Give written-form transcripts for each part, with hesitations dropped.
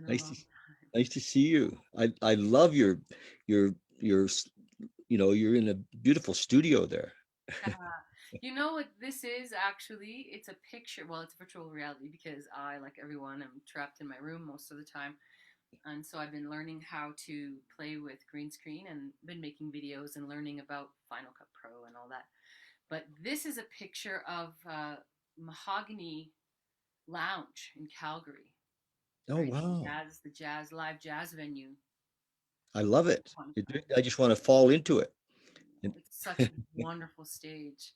been a Nice to long time. nice to see you. I love your you're in a beautiful studio there. You know what this is actually? It's a picture. Well, it's virtual reality because I, like everyone, am trapped in my room most of the time. And so I've been learning how to play with green screen and been making videos and learning about Final Cut Pro and all that. But this is a picture of Mahogany Lounge in Calgary, Oh right? wow. The jazz, live jazz venue. I love it. I I just want to fall into it. And It's such a wonderful stage.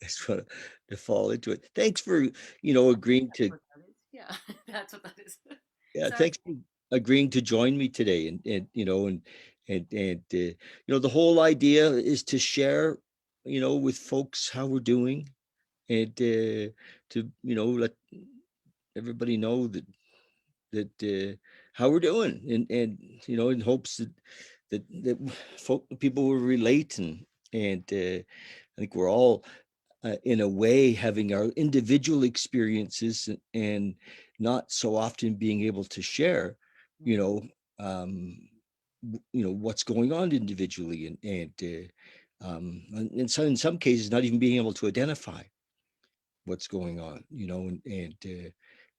I just want to fall into it. Thanks for, agreeing That's to what that is. Yeah, that's what that is. yeah, Sorry. thanks for agreeing to join me today. The whole idea is to share, with folks how we're doing and to, let everybody know that how we're doing and in hopes that people will relate and I think we're all in a way having our individual experiences and not so often being able to share you Mhm. know um what's going on individually and so in some cases not even being able to identify what's going on,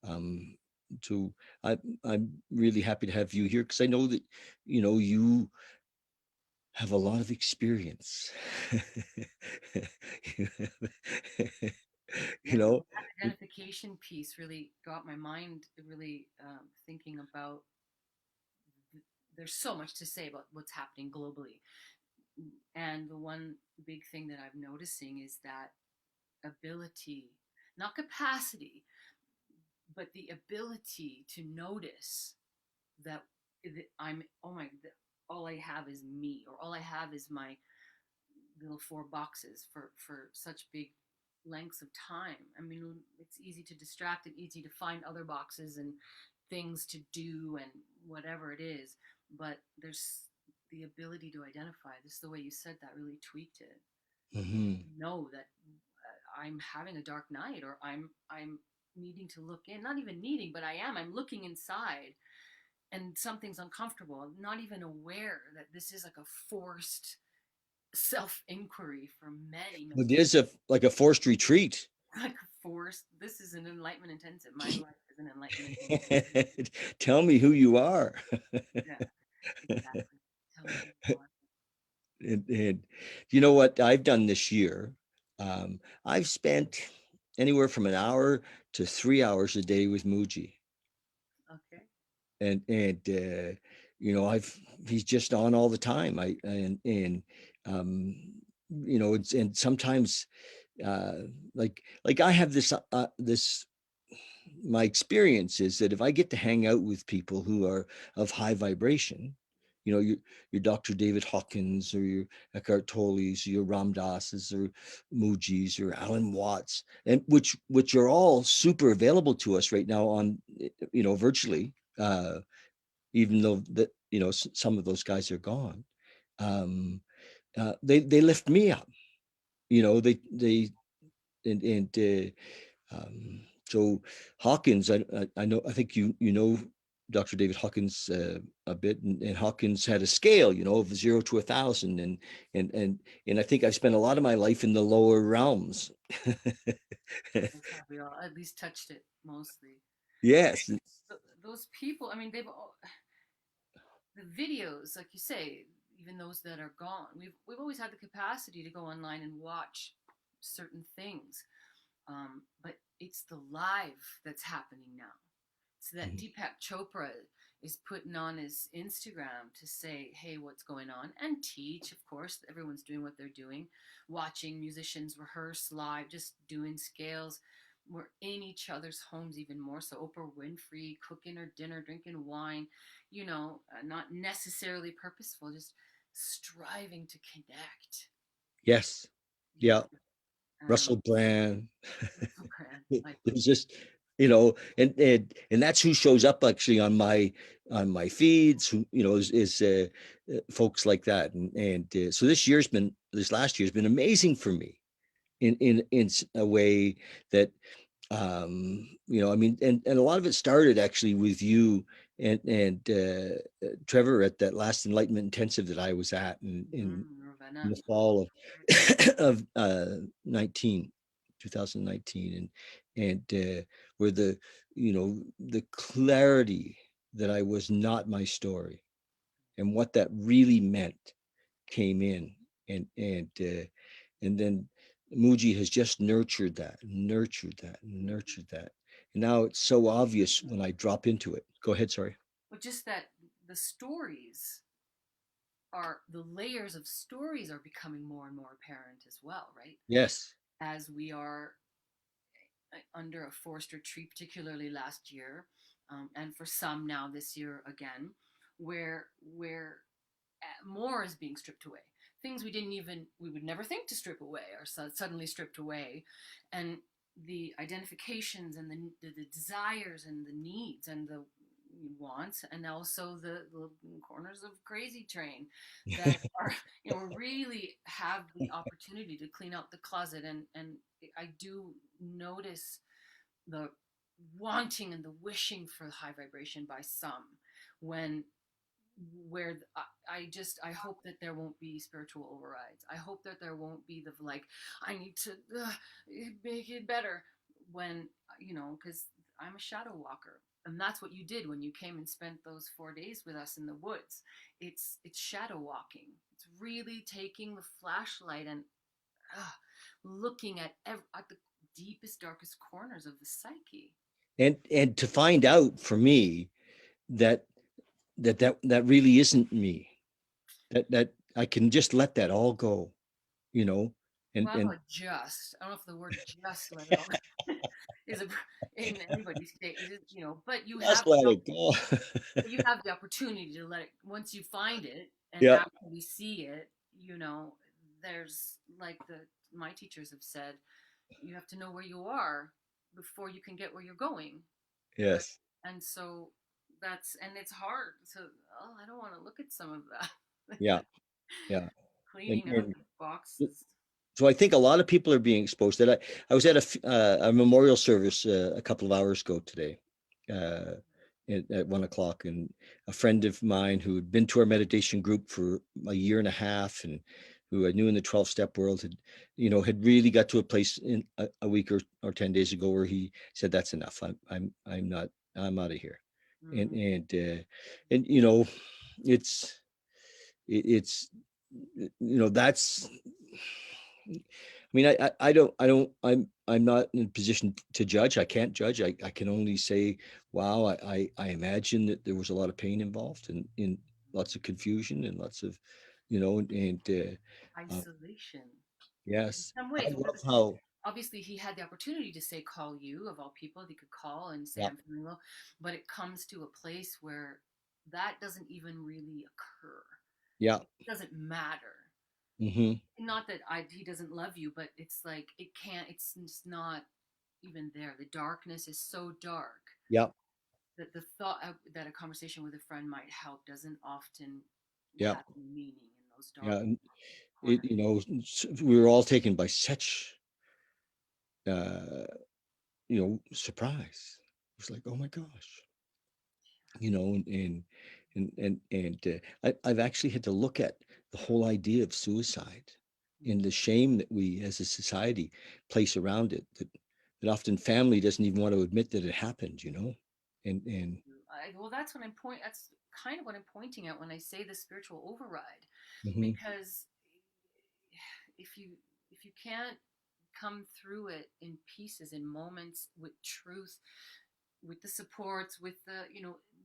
um, so I'm really happy to have you here because I know that you have a lot of experience. You have- you Yeah, know, that identification piece really got my mind really thinking about. There's so much to say about what's happening globally, and the one big thing that I'm noticing is that ability, not capacity, but the ability to notice that I'm oh my all I have is me, or all I have is my little four boxes for such big lengths of time. I mean, it's easy to distract and easy to find other boxes and things to do and whatever it is, but there's the ability to identify. This is the way you said that really tweaked it. mhm. Know that I'm having a dark night, or I'm needing to look in, not even needing, but I'm looking inside and something's uncomfortable. I'm not even aware that this is like a forced self inquiry for many, It many is a like a forced retreat. like forced. This is an enlightenment intensive. My life is an enlightenment intensive. Tell me who you are. Yeah, exactly. Tell me who you are. And you know what I've done this year? I've spent anywhere from an hour to 3 hours a day with Muji. Okay. And I've he's just on all the time. Um and sometimes uh like I have this my experience is that if I get to hang out with people who are of high vibration, your Dr. David Hawkins or your Eckhart Tolle's, your Ram Dass's or Muji's or Alan Watts, and which are all super available to us right now on virtually, even though that some of those guys are gone. Um, they lift me up. They and so Hawkins, I know, I think you know Dr. David Hawkins a bit, and Hawkins had a scale, of 0 to 1,000, and I think I've spent a lot of my life in the lower realms. That's how we all at least touched it mostly. Yes. Those people, I mean, the videos, like you say, even those that are gone. We've always had the capacity to go online and watch certain things, but it's the live that's happening now. So that Deepak Chopra is putting on his Instagram to say, hey, what's going on? And teach, of course. Everyone's doing what they're doing, watching musicians rehearse live, just doing scales. We're in each other's homes even more. So Oprah Winfrey cooking her dinner, drinking wine, not necessarily purposeful, just striving to connect. Yes. Yeah. Yeah. And Russell Brand. Russell Brand, I love It's just, and that's who shows up actually on my feeds, who, is folks like that. And so this last year's been amazing for me in a way that I mean, and a lot of it started actually with you and Trevor at that last Enlightenment intensive that I was at in Ravenna. the Oh, fall of right. 19 2019, and where the clarity that I was not my story and what that really meant came in, and then Muji has just nurtured that, and now it's so obvious when I drop into it. Go ahead, sorry. But just that the stories are the layers of stories are becoming more and more apparent as well, right? Yes. As we are under a forced retreat, particularly last year, and for some now this year again, where more is being stripped away. Things we would never think to strip away are suddenly stripped away, and the identifications and the desires and the needs and the wants, and also the corners of crazy train that are, really have the opportunity to clean out the closet. And I do notice the wanting and the wishing for high vibration by some, when where I hope that there won't be spiritual overrides. I hope that there won't be the like, I need to make it better, when because I'm a shadow walker, and that's what you did when you came and spent those 4 days with us in the woods. It's shadow walking. It's really taking the flashlight and uh, looking at the deepest, darkest corners of the psyche. And to find out for me that that really isn't me, that I can just let that all go, you know Well, and just I don't know if the word "just" let it all is a, in anybody's state, but just let it go. you have the opportunity to let it once you find it and Yeah. actually see it. There's like the my teachers have said, you have to know where you are before you can get where you're going, right? Yes. And so it's hard. So, I don't want to look at some of that. Yeah. Yeah. and, Cleaning out and the boxes. so I think a lot of people are being exposed. That I was at a memorial service a couple of hours ago today, uh, at 1 o'clock, and a friend of mine who had been to our meditation group for a year and a half, and who I knew in the 12-step world had really got to a place in a week or 10 days ago where he said, "That's enough. I'm not. I'm out of here." And Mm-hmm. and it's it's that's I mean, I'm not in a position to judge. I can't judge. I can only say, wow, I imagine that there was a lot of pain involved, and in lots of confusion and lots of, uh, Isolation. In yes, some I ways, love how, obviously he had the opportunity to say call you of all people. He could call and say yeah, I'm feeling low, but it comes to a place where that doesn't even really occur. yeah, It doesn't matter. hmm, Not that he doesn't love you, but it's like it can't. It's just not even there. The darkness is so dark yeah, that the thought that a conversation with a friend might help doesn't often yeah, have meaning in those yeah. dark And corners. we were all taken by such, uh, surprise. It was like, oh my gosh, I've actually had to look at the whole idea of suicide and the shame that we as a society place around it, that often family doesn't even want to admit that it happened, and Well, that's kind of what I'm pointing at when I say the spiritual override, mhm, because if you can't come through it in pieces, in moments, with truth, with the supports, with the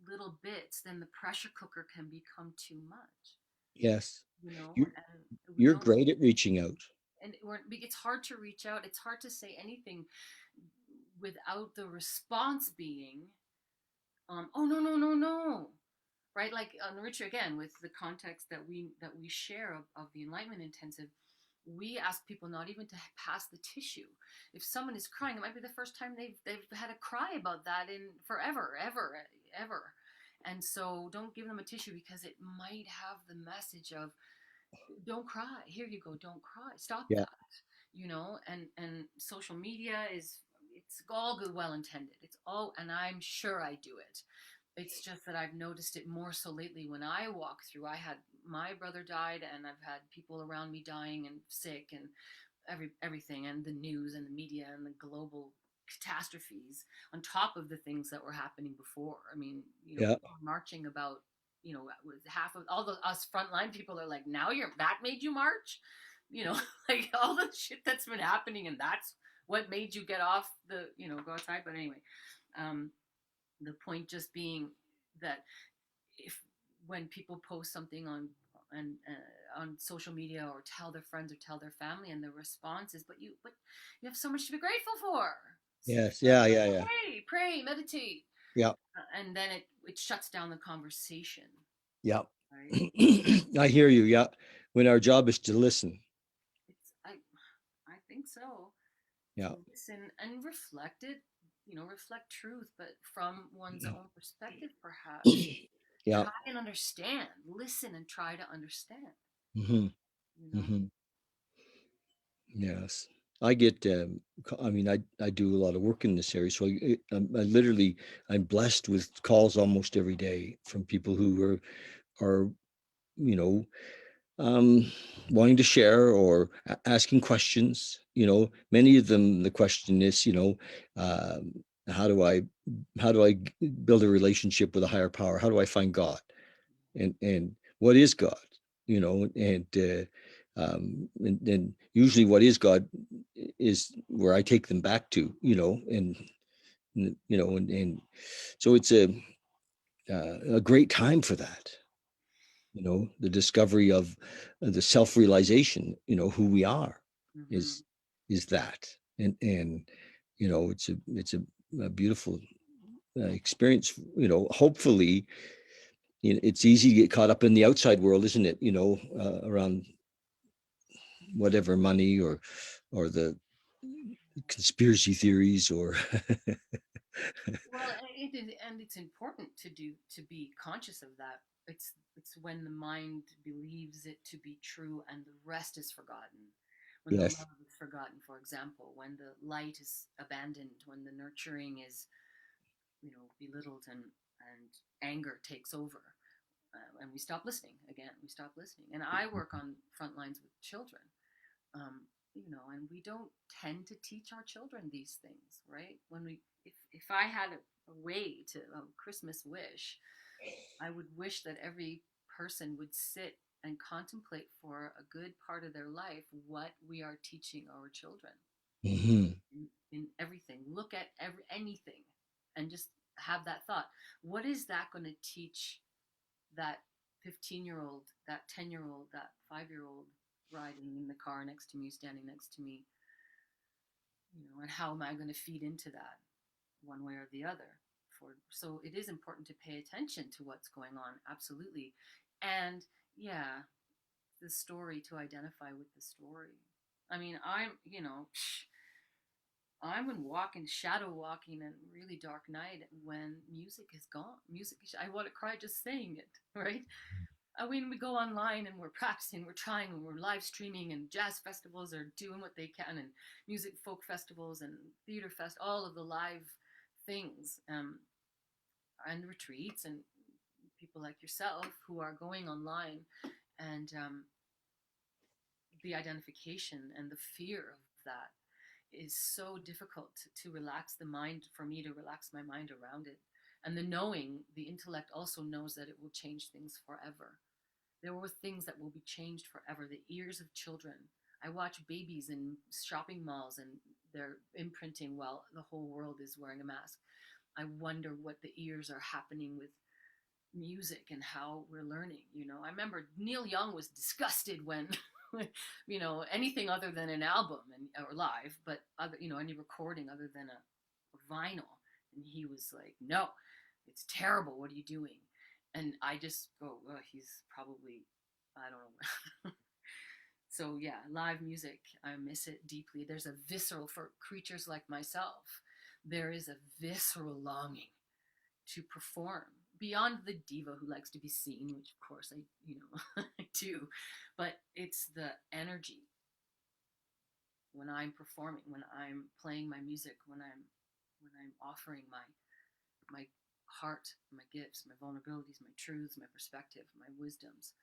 little bits, then the pressure cooker can become too much. yes, you And we you're don't. great at reaching out. And it's hard to reach out. It's hard to say anything without the response being, oh no no no no, right? Like on the Richard, again, with the context that we share of the Enlightenment Intensive, we ask people not even to pass the tissue. If someone is crying, it might be the first time they've had a cry about that in forever, ever, ever. And so don't give them a tissue, because it might have the message of, don't cry, here you go, don't cry, stop Yeah, that. And social media is, it's all good, well intended. It's all, and I'm sure I do it. It's just that I've noticed it more so lately when I walk through. I had my brother died, and I've had people around me dying and sick, and everything, and the news and the media and the global catastrophes on top of the things that were happening before. I mean, Yeah. people are marching about, with half of all the us frontline people are like, now you're that made you march, like all the shit that's been happening, and that's what made you get off the, go outside. But anyway, um, the point just being that if when people post something on social media or tell their friends or tell their family, and the response is, but you have so much to be grateful for. Yes. Yeah. Yeah. Yeah. Pray, meditate. Yeah. And then it shuts down the conversation, Yeah. right? I hear you. Yeah. When our job is to listen. It's I think so. To Yeah. listen and reflect it, reflect truth, but from one's own perspective, perhaps. Yeah. Try and understand. Listen and try to understand. Hmm. You know. Hmm. Yes. I get, I mean, I do a lot of work in this area. So I literally, I'm blessed with calls almost every day from people who are, you know, um, wanting to share or asking questions. Many of them, the question is, how do I, build a relationship with a higher power? How do I find God? And what is God? And usually what is God is where I take them back to, and so it's a great time for that. The discovery of the self-realization, who we are Hmm. is that. And it's a beautiful experience. Hopefully, it's easy to get caught up in the outside world, isn't it? Around whatever money or the conspiracy theories or Well, and it's important to be conscious of that. It's when the mind believes it to be true and the rest is forgotten. When the yes. love is forgotten, for example, when the light is abandoned, when the nurturing is, belittled, and anger takes over, and we stop listening again. We stop listening. And I work on front lines with children, um, and we don't tend to teach our children these things, right? If I had a way to a Christmas wish, I would wish that every person would sit and contemplate for a good part of their life what we are teaching our children Hmm. in everything. Look at anything, and just have that thought. What is that going to teach that 15-year-old, that 10-year-old, that 5-year-old riding in the car next to me, standing next to me, and how am I going to feed into that one way or the other? So it is important to pay attention to what's going on, absolutely. And yeah, the story, to identify with the story. I mean, I'm walking, shadow walking, and really dark night when music is gone. Music, I want to cry just saying it, right? I mean, we go online and we're practicing, we're trying, and we're live streaming, and jazz festivals are doing what they can, and music folk festivals and theater fest, all of the live things, and retreats, and people like yourself who are going online, and the identification and the fear of that is so difficult to relax the mind, for me to relax my mind around it. And the knowing, the intellect also knows that it will change things forever. There were things that will be changed forever. The ears of children. I watch babies in shopping malls and they're imprinting while the whole world is wearing a mask. I wonder what the ears are happening with music and how we're learning. I remember Neil Young was disgusted when, anything other than an album or live, but other, any recording other than a vinyl. And he was like, no, it's terrible. What are you doing? And I just go, oh, he's probably, I don't know. So yeah, live music, I miss it deeply. There's a visceral, for creatures like myself, there is a visceral longing to perform beyond the diva who likes to be seen, which of course I, I do, but it's the energy when I'm performing, when I'm playing my music, when I'm when I'm offering my heart, my gifts, my vulnerabilities, my truths, my perspective, my wisdoms.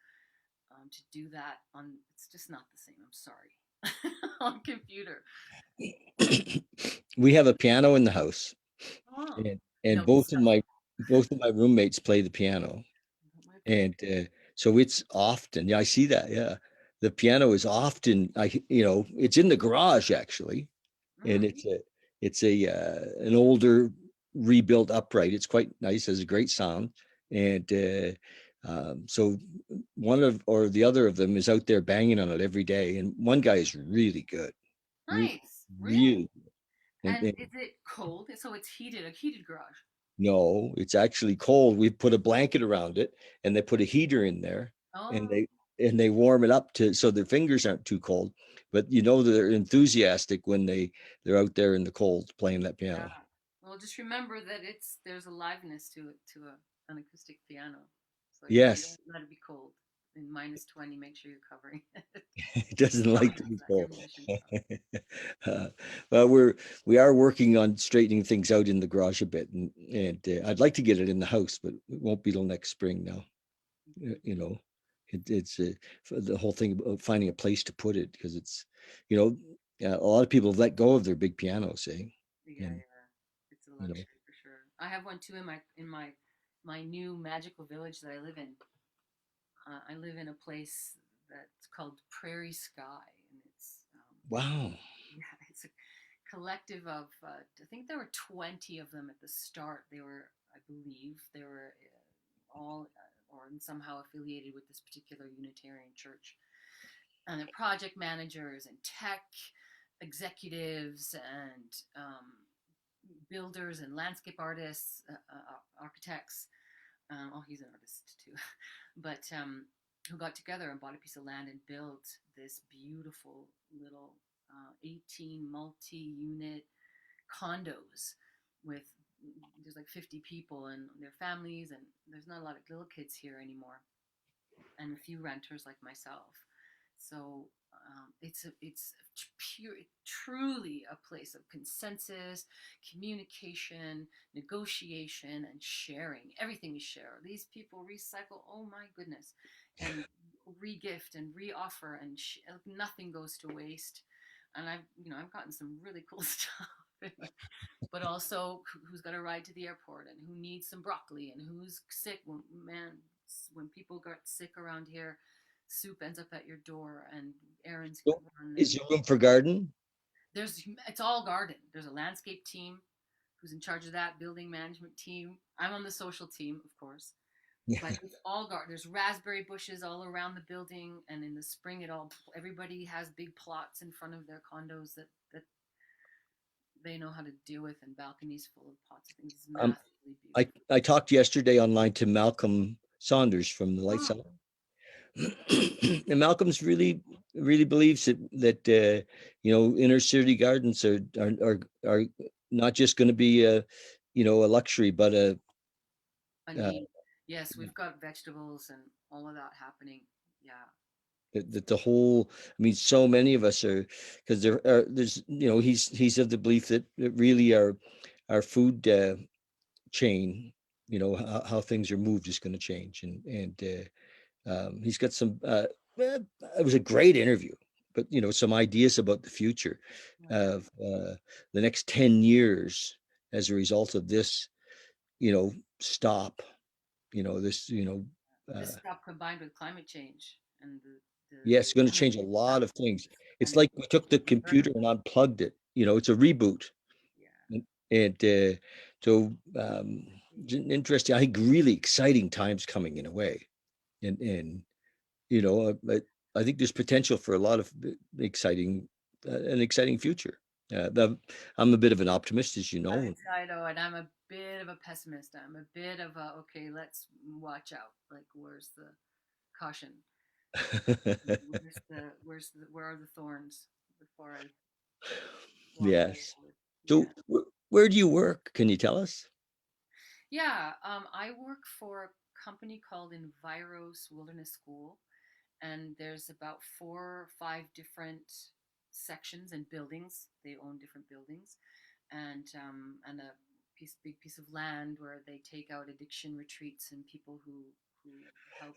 To do that on, it's just not the same. I'm sorry. On computer. We have a piano in the house, Oh, and note stuff. both of my roommates play the piano, My and piano. so it's often. Yeah, I see that. Yeah, the piano is often. It's in the garage actually, and Mm, it's a an older rebuilt upright. It's quite nice. Has a great sound, and so one of or the other of them is out there banging on it every day. And one guy is really good, re- nice. Really? really. And And is it cold? So it's heated, a heated garage. no, it's actually cold. We put a blanket around it, and they put a heater in there, and Oh, they warm it up to so their fingers aren't too cold. But you know they're enthusiastic when they're out there in the cold playing that piano. yeah. Well, just remember that there's aliveness to it, to an acoustic piano. So you Yes, don't let it be cold. In -20, make sure you're covering it. it doesn't like to be Your cold. mission song. Uh, well, we are working on straightening things out in the garage a bit, and I'd like to get it in the house, but it won't be till next spring now. You know, it's the whole thing about finding a place to put it because it's, you know, a lot of people have let go of their big pianos, eh? Yeah, And yeah. It's a you know, luxury for sure. I have one too in my new magical village that I live in. I live in a place that's called Prairie Sky, and wow, yeah, it's a collective of I think there were 20 of them at the start. They were, I believe, they were all or somehow affiliated with this particular Unitarian church, and they're project managers and tech executives and builders and landscape artists, architects. Oh, he's an artist too, but who got together and bought a piece of land and built this beautiful little 18 multi-unit condos with there's like 50 people and their families, and there's not a lot of little kids here anymore, and a few renters like myself. So it's pure, truly a place of consensus, communication, negotiation, and sharing. Everything is share. These people recycle. Oh my goodness, and regift and reoffer, and nothing goes to waste. And I've gotten some really cool stuff. But also who's got to ride to the airport and who needs some broccoli and who's sick. Well, man, when people get sick around here, soup ends up at your door and errands get so run. is And there room for garden? it's all garden. There's a landscape team who's in charge of that, building management team. I'm on the social team, of course. Yeah. But it's all garden. There's raspberry bushes all around the building, and in the spring, everybody has big plots in front of their condos that they know how to deal with, and balconies full of pots of things. It's Um, massively I beautiful. I talked yesterday online to Malcolm Saunders from the Lights Oh, Out, and Malcolm's really believes that inner city gardens are not just going to be a luxury, but a uh, need. Yes, we've got vegetables and all of that happening. Yeah. that the whole. I mean, so many of us are because there's he's of the belief that really our food chain, how things are moved is going to change, and he's got some. It was a great interview, but some ideas about the future Yeah. of the next 10 years as a result of this, stop. This, This uh, stuff combined with climate change and yeah, the it's going to change a energy lot of things. and It's it's like we took the computer burning. and unplugged it. It's a reboot, Yeah. and so interesting. I think really exciting times coming in a way, and but I think there's potential for a lot of exciting, an exciting future. I'm a bit of an optimist, as you know. I know, and I'm a bit of a pessimist. I'm a bit of a okay. Let's watch out. Like, where's the caution? Where are the thorns before I walk Yes. forward? So, Yeah. where do you work? Can you tell us? Yeah. I work for a company called Enviros Wilderness School, and there's about 4 or 5 different sections and buildings. They own different buildings, and a big piece of land where they take out addiction retreats and people who help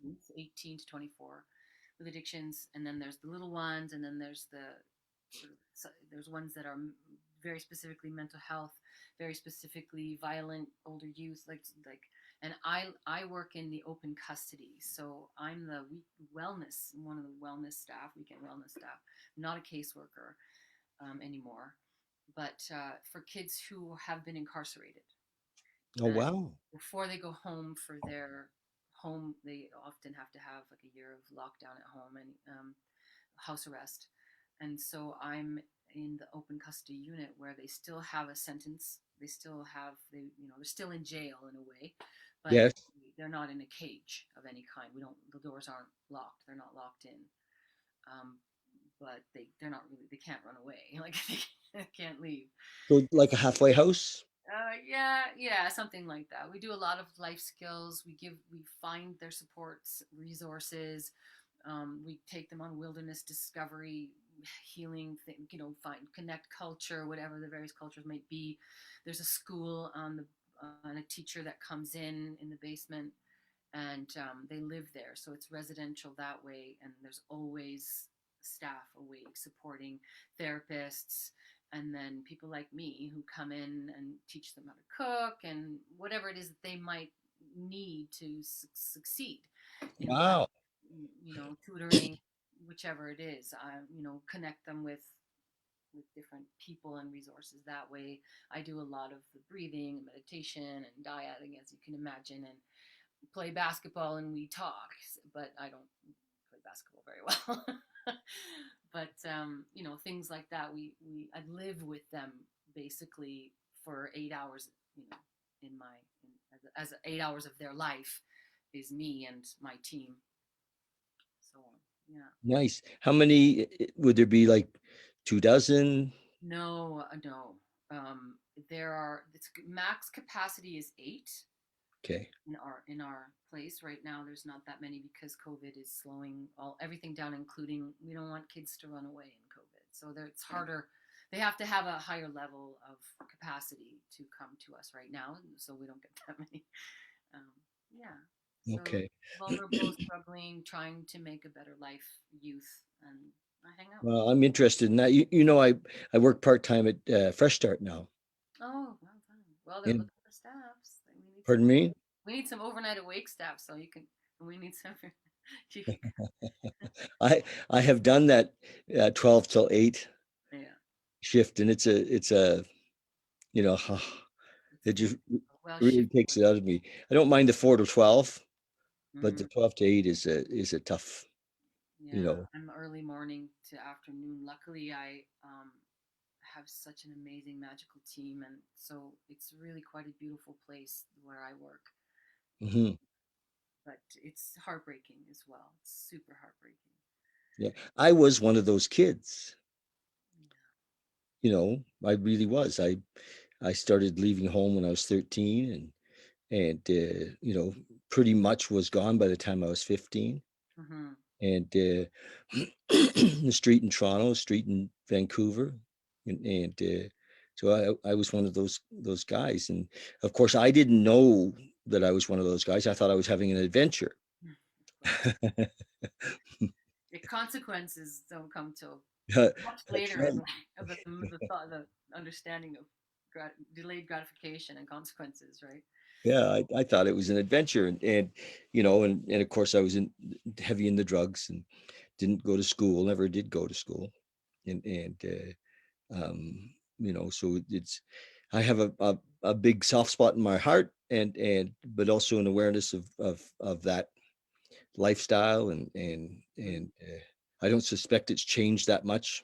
youth 18 to 24 with addictions. And then there's the little ones, and then there's the sort of there's ones that are very specifically mental health, very specifically violent older youth, and I work in the open custody, so I'm the wellness, one of the wellness staff, weekend wellness staff. I'm not a caseworker anymore, but for kids who have been incarcerated. Oh, And wow. before they go home for their home, they often have to have like a year of lockdown at home and house arrest. And so I'm in the open custody unit where they still have a sentence. They still have they're still in jail in a way, but Yes. they're not in a cage of any kind. We don't The doors aren't locked. They're not locked in. Um, but they're not really, they can't run away. Like they can't leave. So like a halfway house? Yeah, yeah, something like that. We do a lot of life skills. We find their supports, resources. We take them on wilderness discovery, healing, find, connect culture, whatever the various cultures might be. There's a school and a teacher that comes in the basement, and they live there, so it's residential that way. And there's always staff awake supporting therapists, and then people like me who come in and teach them how to cook and whatever it is that they might need to succeed in life, Wow. tutoring, whichever it is. Connect them with different people and resources that way. I do a lot of the breathing and meditation and dieting, as you can imagine, and play basketball and we talk, but I don't play basketball very well. But things like that. I live with them basically for 8 hours. In my as 8 hours of their life is me and my team. So yeah. Nice. How many would there be, like 2 dozen? No, no. There are its max capacity is 8 Okay. in our place right now. There's not that many because COVID is slowing everything down, including we don't want kids to run away in COVID, so it's harder. They have to have a higher level of capacity to come to us right now, so we don't get that many. um, yeah, so Okay. vulnerable, struggling, trying to make a better life youth, and I hang out with them. Well, I'm interested in that. I work part-time at Fresh Start now. Oh, well done. Well, they're And looking for staffs. We need some. pardon me? We need some overnight awake staff, so you can. We need some. You can. I have done that 12 till 8 Yeah, shift, and it's a you know it's it just well really shift. takes it out of me. I don't mind the 4 to 12, but the Mm, 12 to 8 is a tough, you yeah, know. I'm early morning to afternoon. Luckily, I have such an amazing, magical team, and so it's really quite a beautiful place where I work. Mhm. But it's heartbreaking as well. It's super heartbreaking. Yeah. I was one of those kids, Yeah. I really was. I started leaving home when I was 13, and pretty much was gone by the time I was 15. Mm-hmm. And the street in Toronto, street in Vancouver, and so I was one of those guys. And of course, I didn't know that I was one of those guys. I thought I was having an adventure. Of course, the consequences don't come till much That's later in right. life. The understanding of delayed gratification and consequences, right? Yeah, I thought it was an adventure, and of course I was heavy in the drugs and didn't go to school, never did go to school, and so I have a big soft spot in my heart, and but also an awareness of that lifestyle, and Mm. I don't suspect it's changed that much.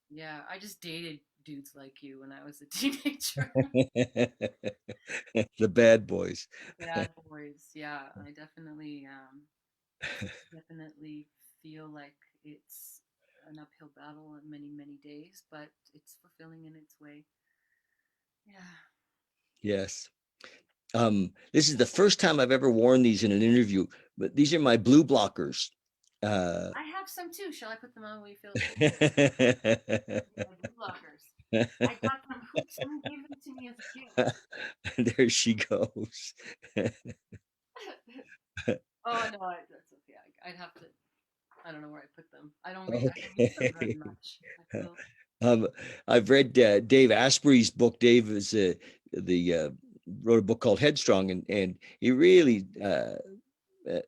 Yeah, I just dated dudes like you when I was a teenager. The bad boys. The bad boys. Yeah, I definitely feel like it's an uphill battle on many, many days, but it's fulfilling in its way. Yeah. Yes. This is the first time I've ever worn these in an interview, but these are my blue blockers. Uh, I have some too. Shall I put them on when we feel my blue blockers? I got them. Someone gave them to me as a gift. There she goes. Oh no, that's okay. I'd have to. I don't know where I put them. I don't use them very Okay. much. I feel. Um, I've read Dave Asprey's book. Dave is the wrote a book called Headstrong, and he really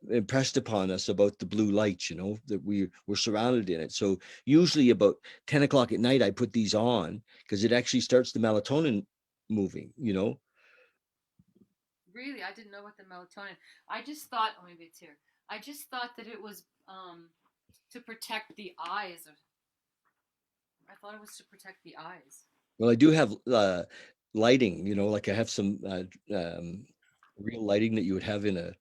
impressed upon us about the blue light. You know that we were surrounded in it. So usually about 10 o'clock at night, I put these on because it actually starts the melatonin moving. You know. Really, I didn't know what the melatonin. I just thought, oh, maybe it's here. I just thought that it was to protect the eyes. I thought it was to protect the eyes. Well, I do have lighting. You know, like I have some real lighting that you would have in a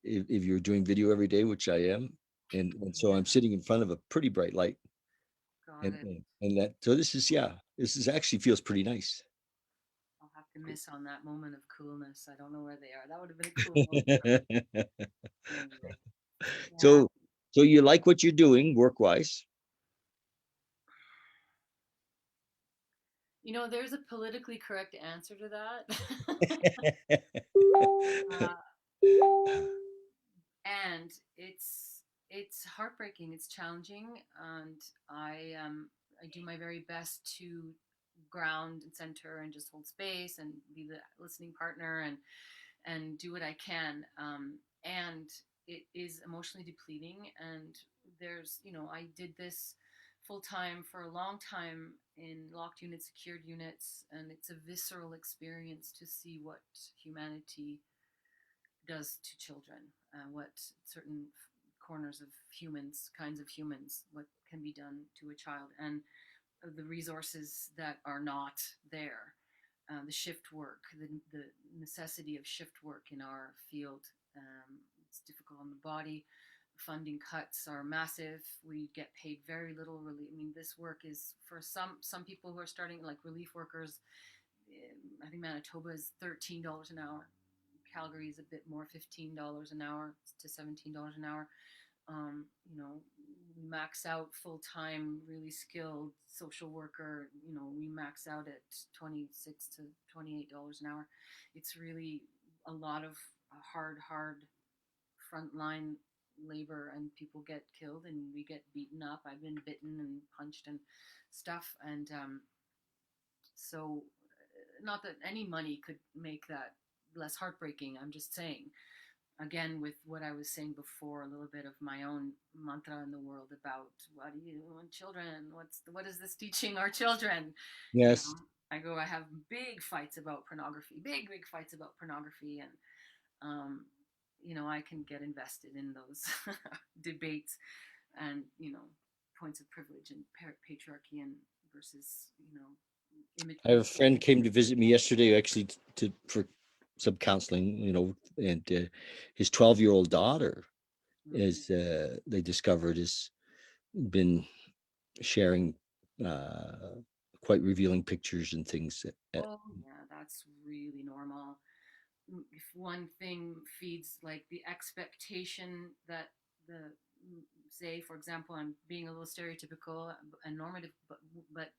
if you're doing video every day, which I am, and so Yeah, I'm sitting in front of a pretty bright light, got and it. and that so this is yeah, this is actually feels pretty nice. I'll have to miss on that moment of coolness. I don't know where they are. That would have been a cool moment for me. Anyway, yeah. So so you like what you're doing work wise? You know, there's a politically correct answer to that. uh, and it's heartbreaking, it's challenging, and I do my very best to ground and center and just hold space and be the listening partner and do what I can. And it is emotionally depleting. And there's, I did this full time for a long time in locked units, secured units, and it's a visceral experience to see what humanity does to children, what certain corners of humans, kinds of humans, what can be done to a child, and the resources that are not there, the shift work, the necessity of shift work in our field. It's difficult on the body. Funding cuts are massive. We get paid very little. Really, I mean, this work is for some people who are starting, like relief workers. I think Manitoba is $13 an hour. Calgary is a bit more, $15 an hour to $17 an hour. We max out full time, really skilled social worker. We max out at $26 to $28 an hour. It's really a lot of hard frontline labor, and people get killed and we get beaten up. I've been bitten and punched and stuff, and so not that any money could make that less heartbreaking. I'm just saying, again, with what I was saying before, a little bit of my own mantra in the world about what do you want children? What is this teaching our children? You know, Yes. I have big fights about pornography, big fights about pornography, and um, I can get invested in those debates and points of privilege and patriarchy and versus I have immature. a friend came to visit me yesterday actually to for some counseling, and his 12-year-old daughter Mm. is they discovered has been sharing uh, quite revealing pictures and things. Oh yeah, that's really normal. If one thing feeds like the expectation that the say, for example, I'm being a little stereotypical and normative, but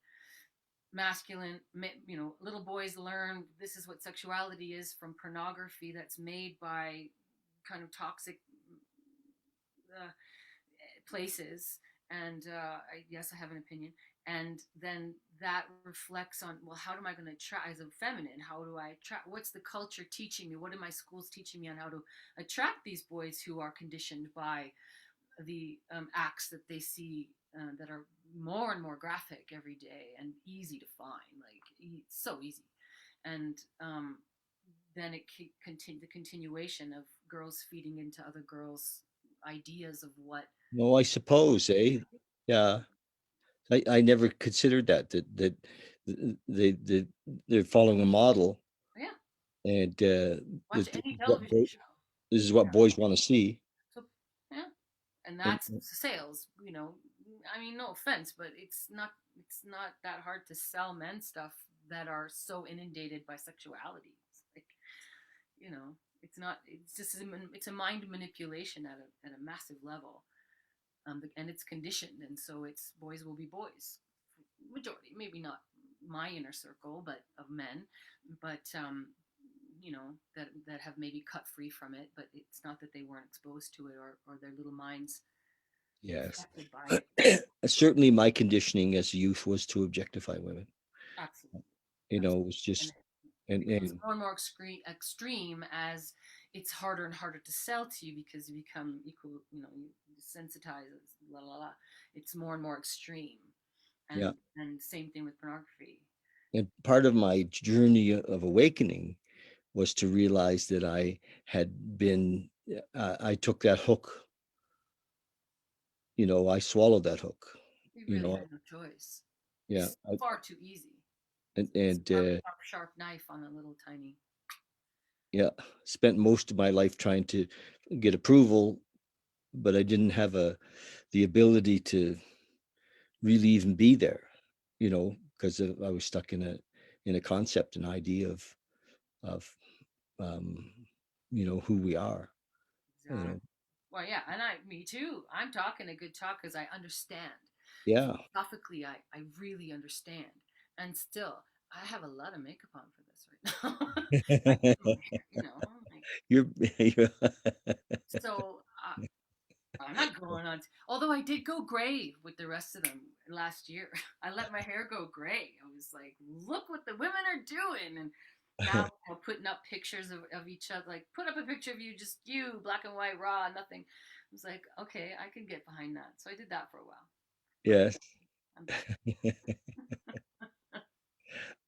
masculine, little boys learn this is what sexuality is from pornography that's made by kind of toxic uh, places. And yes, I have an opinion. And then that reflects on, well, how am I going to attract as a feminine? How do I attract? What's the culture teaching me? What are my schools teaching me on how to attract these boys who are conditioned by the acts that they see that are more and more graphic every day and easy to find, like it's so easy. And then the continuation of girls feeding into other girls' ideas of what No, I suppose, eh? Yeah, I never considered that they they're following a model, yeah, and watch any what television show. this is what Yeah. boys want to see. So yeah, and And that's sales. I mean, no offense, but it's not that hard to sell men stuff that are so inundated by sexuality. It's like you know, it's not. It's just it's a mind manipulation at a massive level, and it's conditioned, and so it's boys will be boys, majority, maybe not. my inner circle, but of men, but that have maybe cut free from it, but it's not that they weren't exposed to it, or their little minds Yes. infected by it. Certainly my conditioning as a youth was to objectify women. Absolutely, It was and just, it becomes and more and more extreme as it's harder and harder to sell to you because you become equal, you desensitize, la la la. It's more and more extreme, yeah. and same thing with pornography. And part of my journey of awakening was to realize that I had been, I took that hook, I swallowed that hook, We you really know, had no choice. yeah. It's far too easy. It's And sharp, sharp, sharp knife on a little tiny. yeah, spent most of my life trying to get approval, but I didn't have the ability to really even be there, because I was stuck in a concept, an idea of um, who we are. You Exactly. know, Well, yeah, and me too. I'm talking a good talk because I understand. yeah. Philosophically, I really understand. And still, I have a lot of makeup on for this right now. I did my hair, like, you're so I'm not going on. Although I did go gray with the rest of them last year. I let my hair go gray. I was like, look what the women are doing. And now putting up pictures of each other, like put up a picture of you, just you, black and white, raw, nothing. I was like, okay, I can get behind that. So I did that for a while. But yes. I'm back.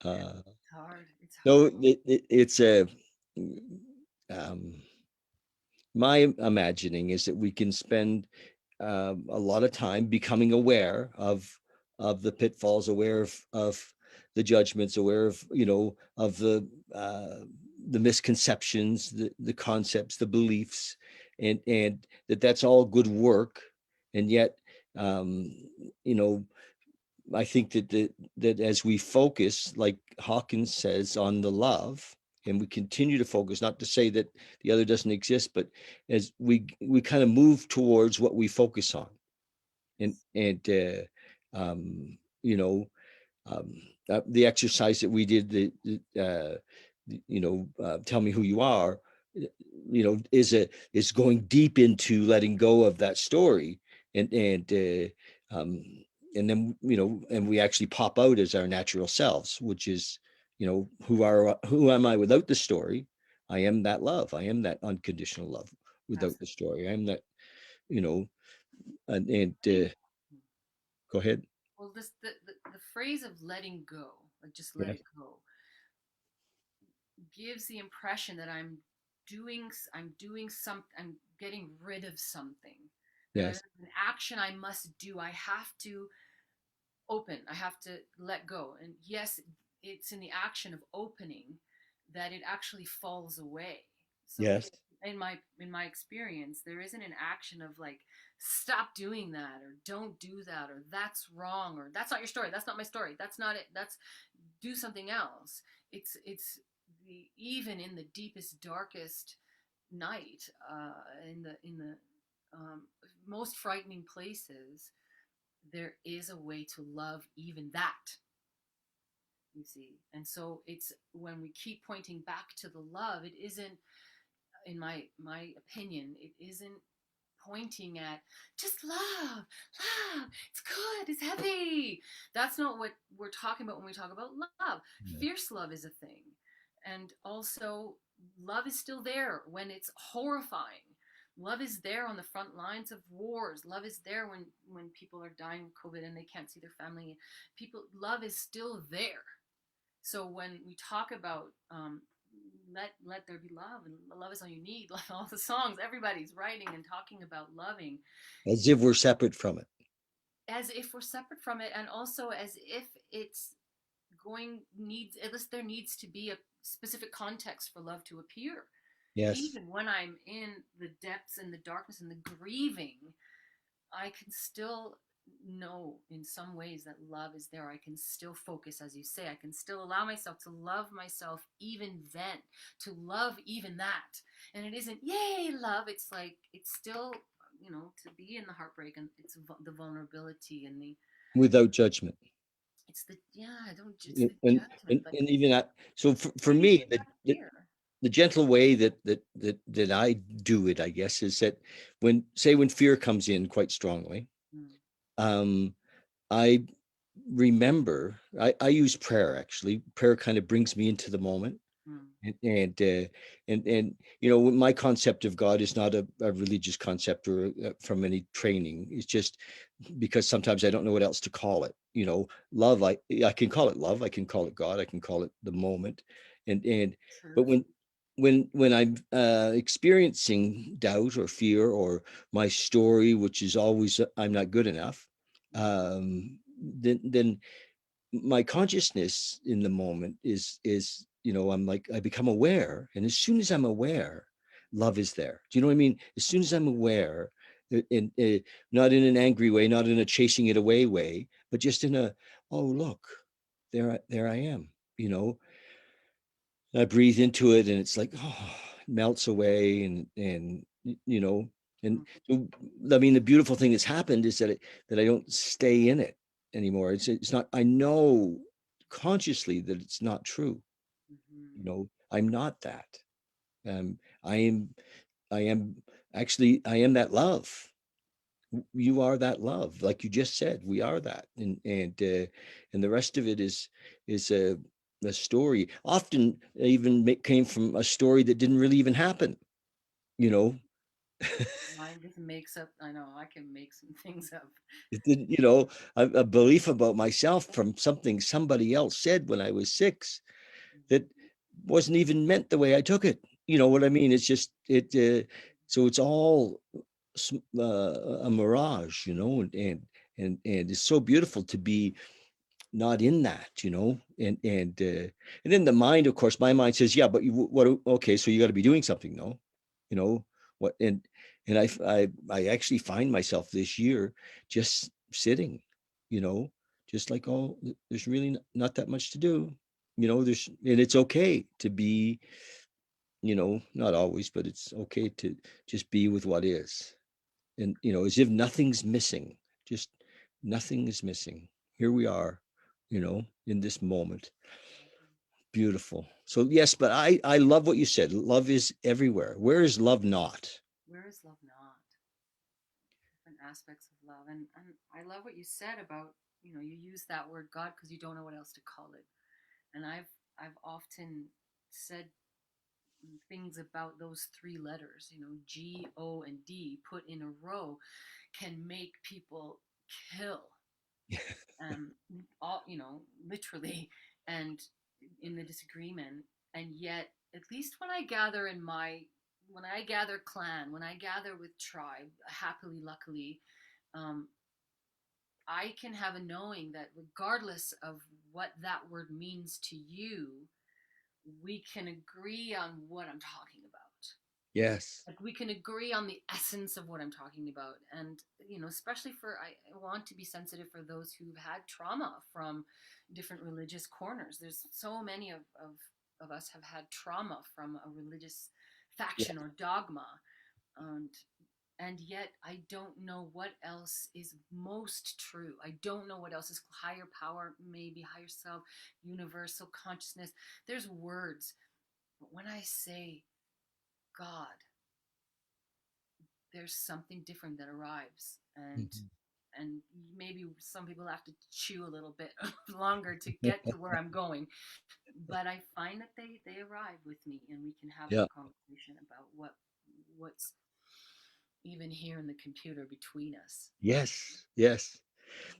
uh, It's hard. It's no, hard. it's a um, my imagining is that we can spend a lot of time becoming aware of the pitfalls, aware of the judgments, aware of the misconceptions, the concepts, the beliefs, and that's all good work, and yet um, you know I think that as we focus, like Hawkins says, on the love, and we continue to focus, not to say that the other doesn't exist, but as we kind of move towards what we focus on, and you know, um, the exercise that we did, tell me who you are, is going deep into letting go of that story, and and then and we actually pop out as our natural selves, which is who am I without the story? I am that love. I am that unconditional love without the Absolutely. story. I am that, you know, and I think, go ahead. well, the phrase of letting go, like just let Yes. it go, gives the impression that I'm doing something, I'm getting rid of something, that Yes. an action I must do. I have to open, I have to let go. And yes, it's in the action of opening that it actually falls away. So Yes. in my experience, there isn't an action of like, stop doing that, or don't do that, or that's wrong, or that's not your story, that's not my story, that's not it, that's do something else. It's the even in the deepest, darkest night, in the most frightening places, there is a way to love even that, you see. And so it's when we keep pointing back to the love, it isn't, in my opinion, it isn't pointing at just love, it's good, it's happy. That's not what we're talking about when we talk about love. Yeah. Fierce love is a thing, and also love is still there when it's horrifying. Love is there on the front lines of wars. Love is there when people are dying of COVID and they can't see their family. People, love is still there. So when we talk about let there be love, and love is all you need, like all the songs everybody's writing and talking about loving, As if we're separate from it. as if we're separate from it, and also as if it's going needs, at least there needs to be a specific context for love to appear. Yes. Even when I'm in the depths and the darkness and the grieving, I can still know in some ways that love is there. I can still focus, as you say. I can still allow myself to love myself even then, to love even that. And it isn't, yay, love. It's like, it's still, to be in the heartbreak, and it's the vulnerability and the, Without judgment. It's the yeah, I don't it's and the and, judgment, like and even that. So for treating me, people out of the fear. the gentle way that I do it, I guess, is that when fear comes in quite strongly, Mm, um, I I use prayer actually. Prayer kind of brings me into the moment. mm, And you know, my concept of God is not a religious concept or from any training. It's just because sometimes I don't know what else to call it. You know, love. I can call it love. I can call it God. I can call it the moment. And but truth. when I'm experiencing doubt or fear or my story, which is always I'm not good enough, Mm, then my consciousness in the moment is you know, I'm like I become aware, and as soon as I'm aware, love is there. Do you know what I mean? As soon as I'm aware, not in an angry way, not in a chasing it away way, but just in a, oh look, there I am, you know. I breathe into it and it's like, oh, it melts away. And you know, and mm, so, I mean, the beautiful thing that's happened is that I don't stay in it anymore. It's not, I know consciously that it's not true. You mhm. know, I'm not that. Um, I am, I am actually, I am that love. You are that love, like you just said. We are that, and the rest of it is a story. Often even came from a story that didn't really even happen. You know, Mine just makes up. I know I can make some things up. it didn't. You know, a belief about myself from something somebody else said when I was 6 that Mhm. wasn't even meant the way I took it. You know what I mean? It's just it. So it's all a mirage, you know, and it's so beautiful to be not in that, you know, and then the mind, of course, my mind says, yeah, but you what? Okay, so you got to be doing something, no, you know what? And I actually find myself this year just sitting, you know, just like, oh, there's really not that much to do, you know. And it's okay to be, you know, not always, but it's okay to just be with what is, and you know, as if nothing's missing, just nothing is missing. Here we are, you know, in this moment. Beautiful. So yes, but I love what you said. Love is everywhere. Where is love not? Where is love not? Different aspects of love, and I love what you said about you use that word God because you don't know what else to call it. And I've often said things about those three letters, G, O, and D put in a row can make people kill. Um, all literally, and in the disagreement, and yet at least when I gather clan, when I gather with tribe, happily, luckily, um, I can have a knowing that regardless of what that word means to you, we can agree on what I'm talking about. Yes. Like we can agree on the essence of what I'm talking about. And, especially I want to be sensitive for those who've had trauma from different religious corners. There's so many of us have had trauma from a religious Yeah. faction or dogma. And and yet I don't know what else is most true. I don't know what else is higher power, maybe higher self, universal consciousness. There's words, but when I say God, there's something different that arrives, Mhm. and maybe some people have to chew a little bit longer to get to where I'm going, but I find that they arrive with me, and we can have Yeah. that conversation about what's even here in the computer between us. Yes. Yes.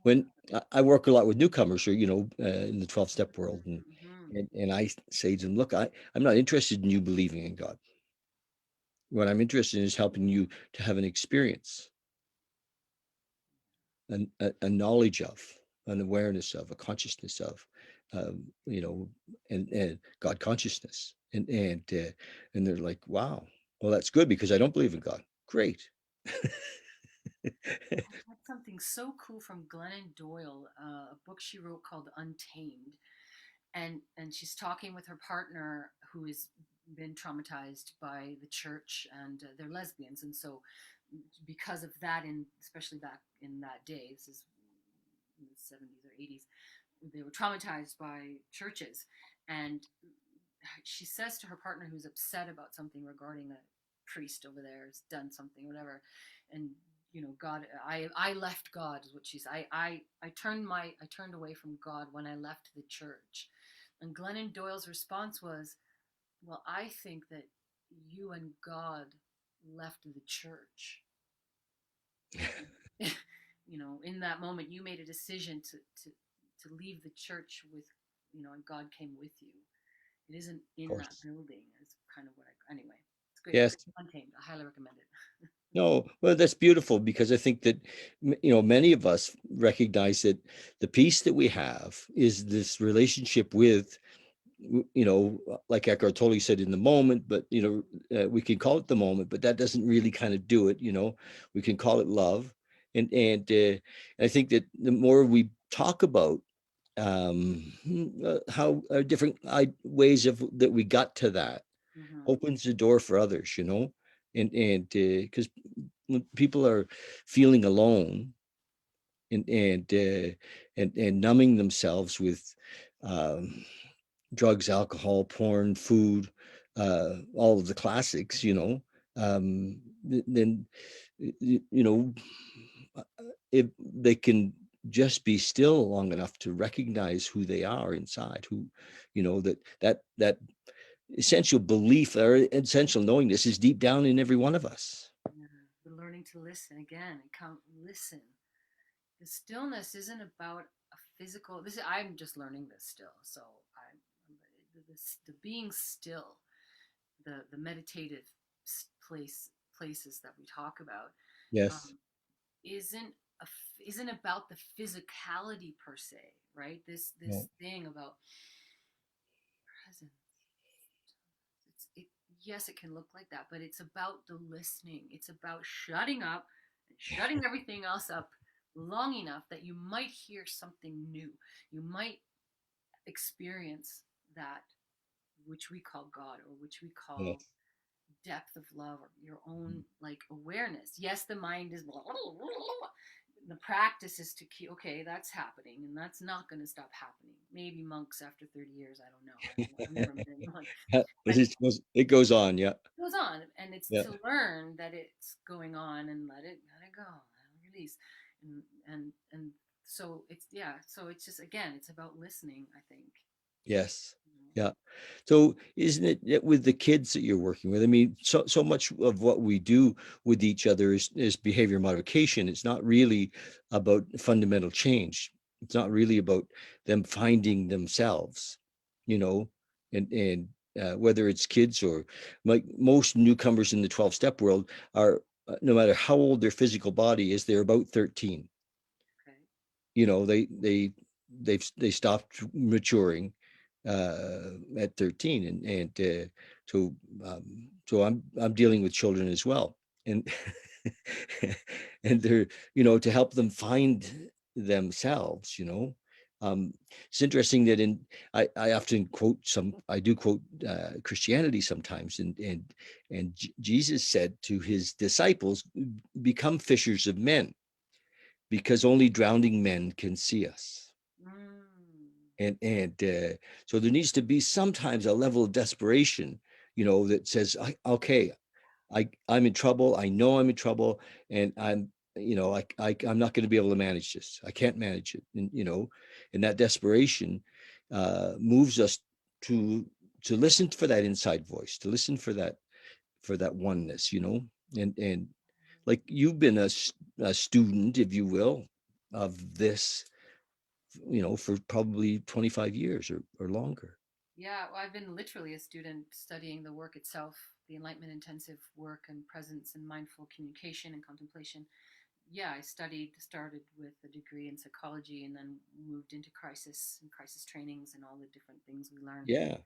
When I work a lot with newcomers, or you know, in the 12-step world, Mm-hmm. and I say to them, look, I'm not interested in you believing in God. What I'm interested in is helping you to have an experience, a knowledge of, an awareness of, a consciousness of, you know, and God consciousness. And they're like, wow, well, that's good because I don't believe in God. Great. I had something so cool from Glennon Doyle, a book she wrote called Untamed, and she's talking with her partner who has been traumatized by the church, and they're lesbians, and so because of that, and especially back in that day, this is in the 70s or 80s, they were traumatized by churches, and she says to her partner who's upset about something regarding a priest over there has done something, whatever, and God, I left God is what she said. I turned away from God when I left the church, and Glennon Doyle's response was, well, I think that you and God left the church. In that moment, you made a decision to leave the church with, and God came with you. It isn't Of in that course. building. Is kind of what I. Anyway, it's great. Yes. Untamed. I highly recommend it. No, well, that's beautiful because I think that many of us recognize that the peace that we have is this relationship with, like Eckhart Tolle said, in the moment. But we can call it the moment, but that doesn't really kind of do it. We can call it love, and I think that the more we talk about how different ways of that we got to that Mm-hmm. opens the door for others, and because when people are feeling alone and numbing themselves with um, drugs, alcohol, porn, food, all of the classics, then you know if they can just be still long enough to recognize who they are inside, who that essential belief or essential knowingness is deep down in every one of us. Yeah. We're learning to listen again and count. Listen. The stillness isn't about a physical. I'm just learning this still. So I'm the being still, the meditative places that we talk about, Yes. um, isn't a, isn't about the physicality per se, right? This No. thing about presence. Yes, it can look like that, but it's about the listening. It's about shutting up and shutting everything else up long enough that you might hear something new. You might experience that which we call God, or which we call Yes. depth of love, or your own like awareness. Yes, the mind is blah, blah, blah, blah. The practice is to keep, okay, that's happening and that's not going to stop happening. Maybe monks after 30 years, I don't know. I've never met anyone, but It goes on. Yeah. goes on, and it's Yeah. to learn that it's going on and let it go, let it release, and so it's, yeah, so it's just, again, it's about listening, I think. Yes. you know. Yeah. So isn't it that with the kids that you're working with? I mean, so much of what we do with each other is behavior modification. It's not really about fundamental change. It's not really about them finding themselves, you know, and whether it's kids or like most newcomers in the 12-step world are, no matter how old their physical body is, they're about 13. Okay. They stopped maturing at 13, and so I'm dealing with children as well, and and they're, to help them find themselves. It's interesting that I often I do quote Christianity sometimes, and Jesus said to his disciples, become fishers of men, because only drowning men can see us. Mm. And so there needs to be sometimes a level of desperation, that says, okay, I'm in trouble. I know I'm in trouble, and I'm not going to be able to manage this. I can't manage it. And that desperation moves us to to listen for that inside voice, to listen for that oneness, and like you've been a student, if you will, of this, for probably 25 years or longer. Yeah, well, I've been literally a student studying the work itself, the enlightenment intensive work and presence and mindful communication and contemplation. Yeah, I started with a degree in psychology, and then moved into crisis trainings and all the different things we learn Yeah.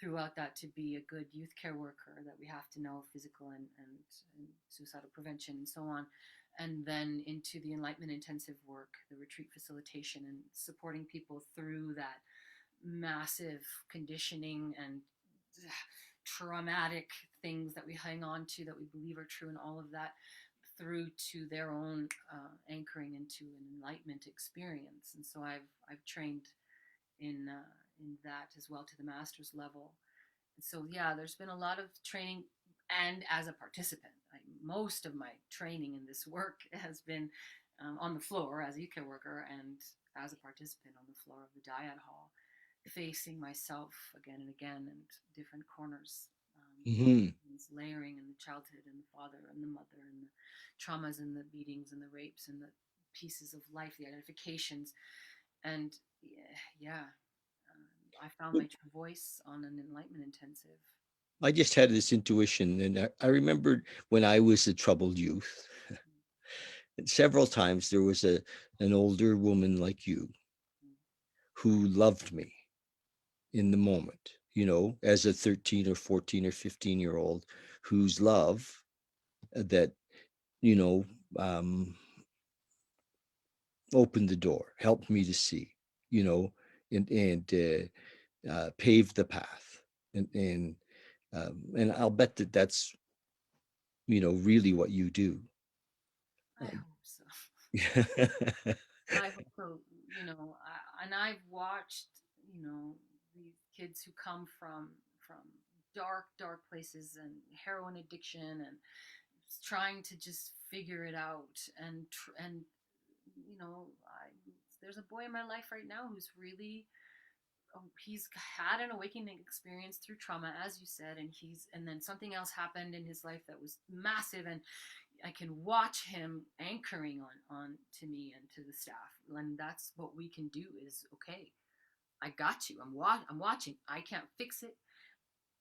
throughout that to be a good youth care worker, that we have to know physical and suicidal prevention and so on. And then into the enlightenment intensive work, the retreat facilitation, and supporting people through that massive conditioning and traumatic things that we hang on to that we believe are true, and all of that through to their own anchoring into an enlightenment experience. And so I've trained in that as well to the master's level. So yeah, there's been a lot of training, and as a participant, most of my training in this work has been on the floor as a youth care worker and as a participant on the floor of the dyad hall, facing myself again and again and different corners. Hmm. This layering and the childhood and the father and the mother and the traumas and the beatings and the rapes and the pieces of life, the identifications, and yeah, I found my true voice on an enlightenment intensive. I just had this intuition, and I remembered when I was a troubled youth, several times there was an older woman like you who loved me in the moment, as a 13 or 14 or 15-year-old, whose love that, you know, um, opened the door, helped me to see, you know, and paved the path. And I'll bet that that's, really what you do. I hope so. Um, I hope so. And I've watched, these kids who come from dark, dark places and heroin addiction and trying to just figure it out. And there's a boy in my life right now who's really he's had an awakening experience through trauma, as you said, and then something else happened in his life that was massive, and I can watch him anchoring on to me and to the staff, and that's what we can do. Is okay. I got you. I'm watching. I can't fix it.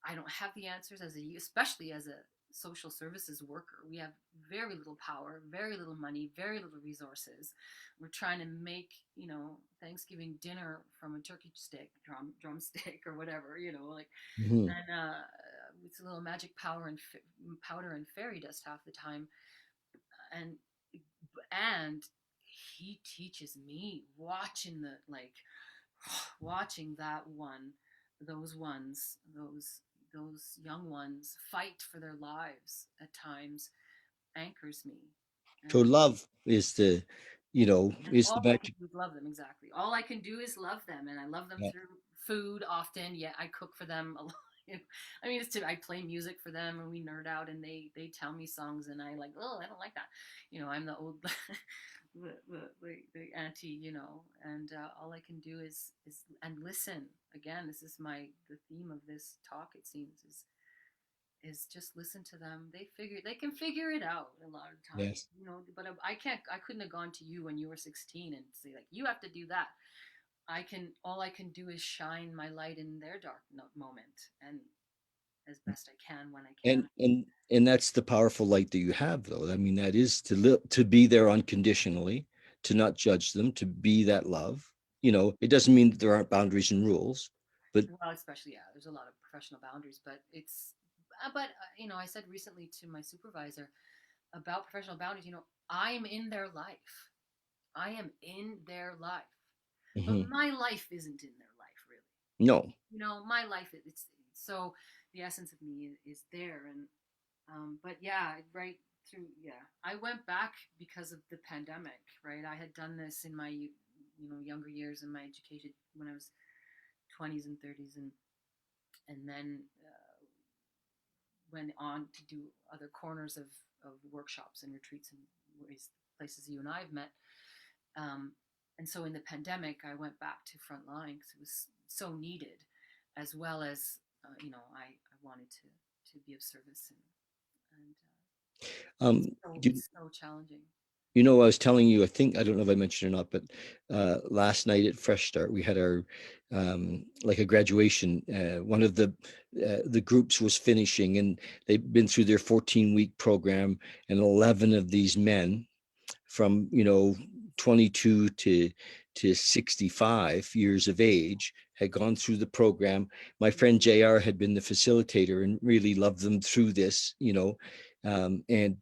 I don't have the answers especially as a social services worker. We have very little power, very little money, very little resources. We're trying to make, Thanksgiving dinner from a turkey stick, drumstick or whatever, like, mhm. and it's a little magic powder and fairy dust half the time. And and he teaches me watching the like watching those ones, those young ones fight for their lives at times anchors me. So And love is is the all I can magic. do is love them. Exactly. All I can do is love them, and I love them Yeah. through food often. Yeah, I cook for them a lot. I mean, I play music for them, and we nerd out, and they tell me songs, and I like, oh, I don't like that. I'm the old, the auntie, and all I can do is and listen. Again, this is the theme of this talk. It seems is just listen to them. They can figure it out a lot of times, Yes. but I couldn't have gone to you when you were 16 and say like you have to do that. All I can do is shine my light in their dark moment and as best I can when I and can. and and that's the powerful light that you have, though. I mean, that is to be there unconditionally, to not judge them, to be that love. It doesn't mean that there aren't boundaries and rules, but Well, especially yeah, there's a lot of professional boundaries, but I said recently to my supervisor about professional boundaries. I'm in their life. I am in their life, but mhm, my life isn't in their life really. no. My life it's so the essence of me is there. And but yeah, right through, yeah, I went back because of the pandemic, right? I had done this in my younger years in my education when I was 20s and 30s, and then went on to do other corners of workshops and retreats and places you and I have met. um, and so in the pandemic I went back to frontline because it was so needed, as well as I wanted to be of service, and um you, it's so challenging. I was telling you, I think, I don't know if I mentioned or not, but last night at Fresh Start we had our like a graduation. One of the groups was finishing, and they've been through their 14-week program, and 11 of these men from 22 to 65 years of age had gone through the program. My friend JR had been the facilitator and really loved them through this, and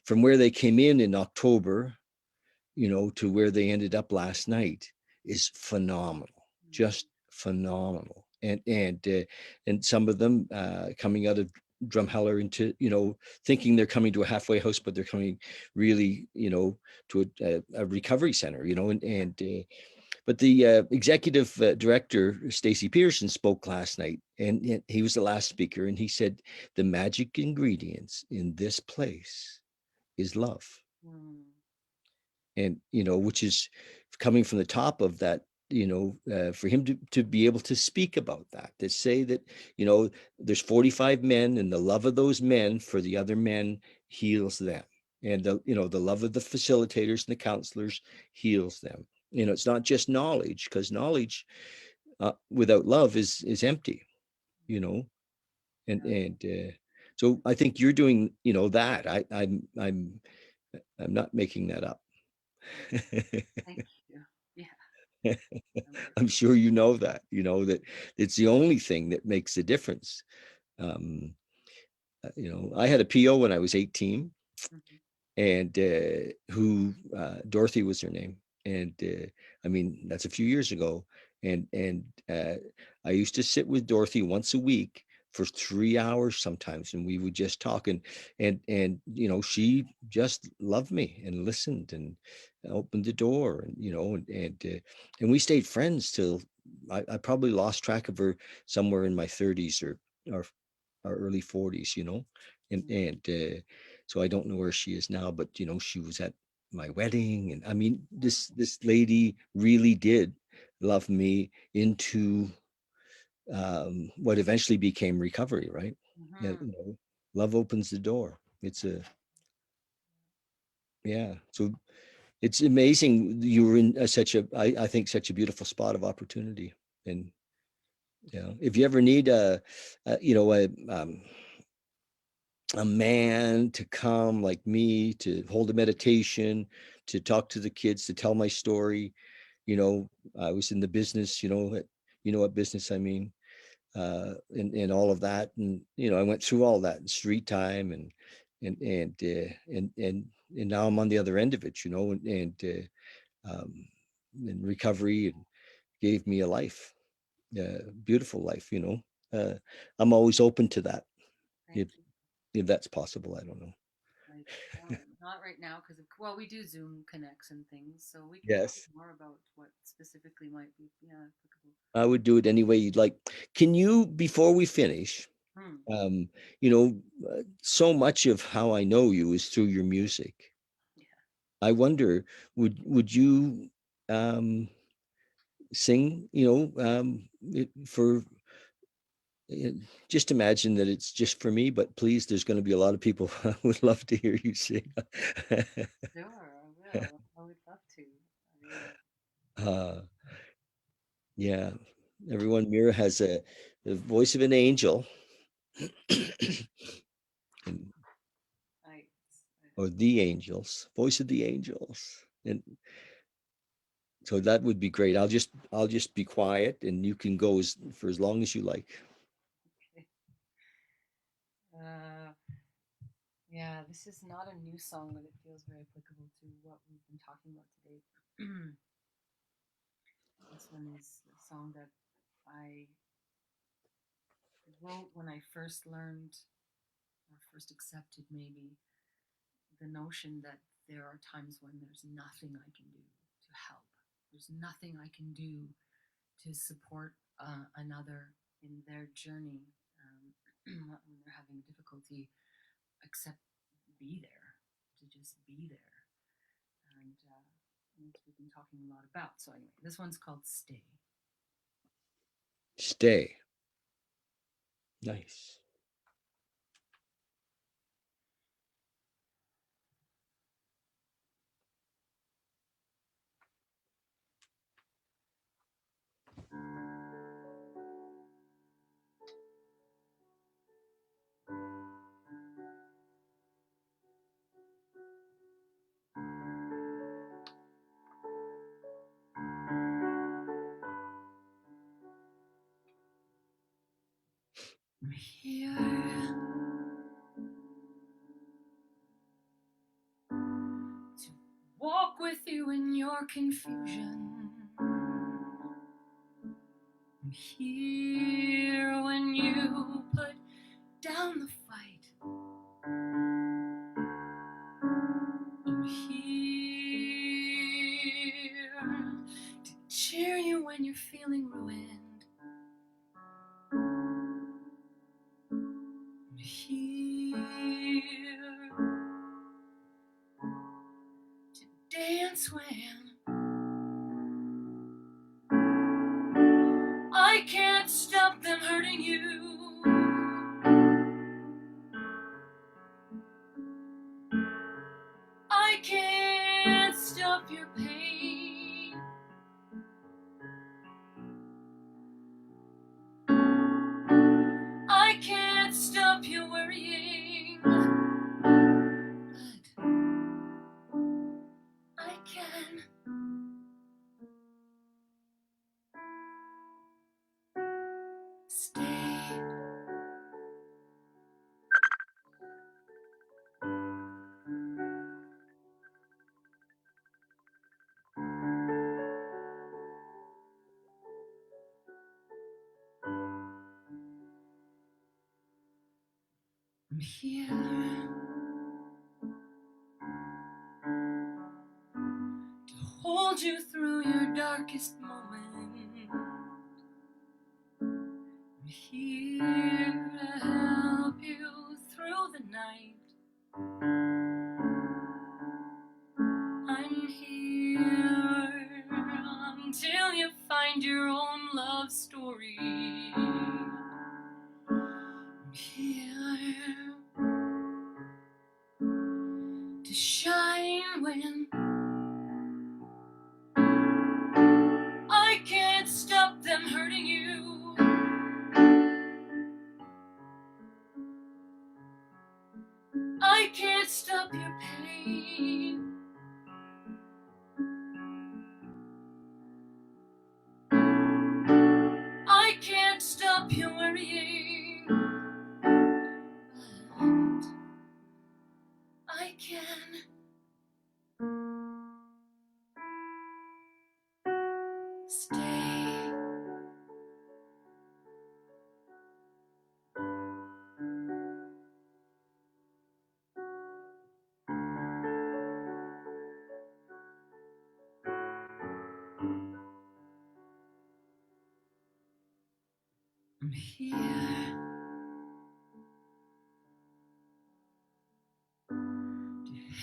from where they came in October, to where they ended up last night is phenomenal, just phenomenal. And some of them coming out of Drumheller into, thinking they're coming to a halfway house, but they're coming really, to a recovery center, and but the executive director, Stacy Pearson, spoke last night, and he was the last speaker, and he said the magic ingredients in this place is love. Mm. And which is coming from the top of that, for him to be able to speak about that, to say that there's 45 men, and the love of those men for the other men heals them, and the love of the facilitators and the counselors heals them. It's not just knowledge, because knowledge without love is empty. you know Yeah. and so I think you're doing that. I'm not making that up. Thank you. Yeah. Um, I'm sure you know that, that it's the only thing that makes a difference. Um, I had a PO when I was 18, mhm. and who Dorothy was her name, and I mean that's a few years ago, and I used to sit with Dorothy once a week for 3 hours sometimes, and we would just talk, and she just loved me and listened and opened the door, and and we stayed friends till I probably lost track of her somewhere in my 30s or our early 40s, and so I don't know where she is now, but she was at my wedding, and I mean, this lady really did love me into what eventually became recovery, right? Yeah, Mhm. love opens the door. It's a Yeah. So it's amazing you were in such a I think such a beautiful spot of opportunity, and if you ever need a man to come like me to hold a meditation, to talk to the kids, to tell my story. I was in the business, what business I mean, and all of that. And, I went through all that in street time, and now I'm on the other end of it, in recovery, and gave me a life, beautiful life, I'm always open to that. Thank If, you. if that's possible, I don't know. Right. Not right now because well, we do Zoom connects and things, so we can talk Yes. more about what specifically might be applicable. I would do it any way you'd like. Can you, before we finish, Hmm. um, so much of how I know you is through your music. Yeah. I wonder, would you um, sing? For uh, just imagine that it's just for me, but please, there's going to be a lot of people who would love to hear you sing. Sure, I will. I would love to. uh, yeah, everyone. Mira has the voice of an angel, and I, or the angels, voice of the angels. And so that would be great. I'll just be quiet, and you can go for as long as you like. uh, yeah, this is not a new song, but it feels very applicable to what we've been talking about today. This one is a song that I wrote when I first learned, or first accepted maybe, the notion that there are times when there's nothing I can do to help. There's nothing I can do to support another in their journey when they're having difficulty, except be there, to just be there. And that's what we've been talking a lot about. So, anyway, this one's called Stay. Stay. Nice. I'm here to walk with you in your confusion. I'm here when you put down the fight. I'm here to dance when I can't stop them hurting you. I can't stop your pain. I can't stop your worrying. But I can stay. I'm here to hold you through your darkest moment. I'm here to help you through the night. I'm here until you find your own love story. I'm here to shine when I can't stop them hurting you. I can't stop your pain. I can't stop your worrying. But I can stay. I'm here to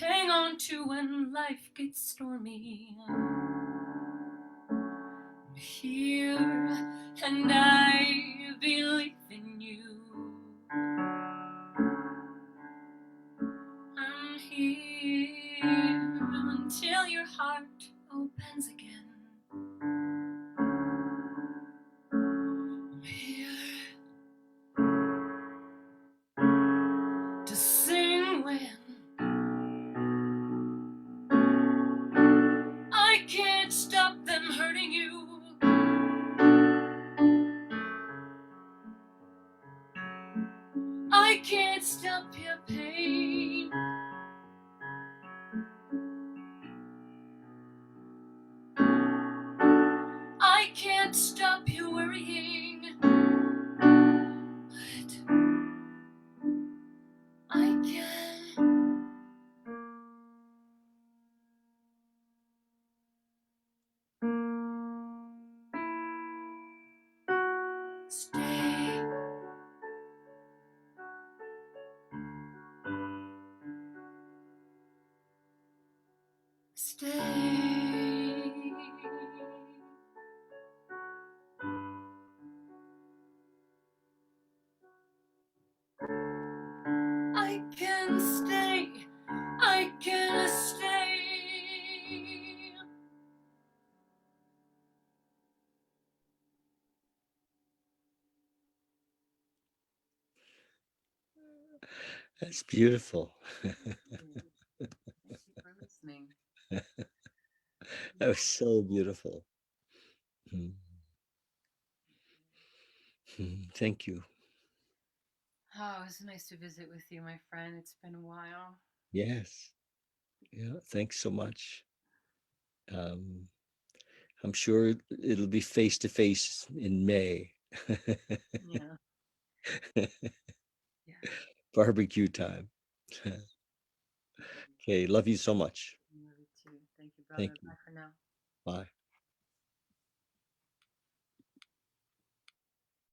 hang on to when life gets stormy. I'm here and I believe in you. I'm here until your heart opens again. I'm here to sing when I can't stop them hurting you. I can't stop your pain. I can't stop your worrying. But I can stay. Stay. I can stay. I can stay. That's beautiful. Thank you for listening. That was so beautiful. Mm. Thank you. Oh, it was nice to visit with you, my friend. It's been a while. Yes. Yeah. Thanks so much. Um, I'm sure it'll be face to face in May. Yeah. Yeah. Barbecue time. Okay. Love you so much. Love you too. Thank you, brother. Thank you. Bye for now. Bye.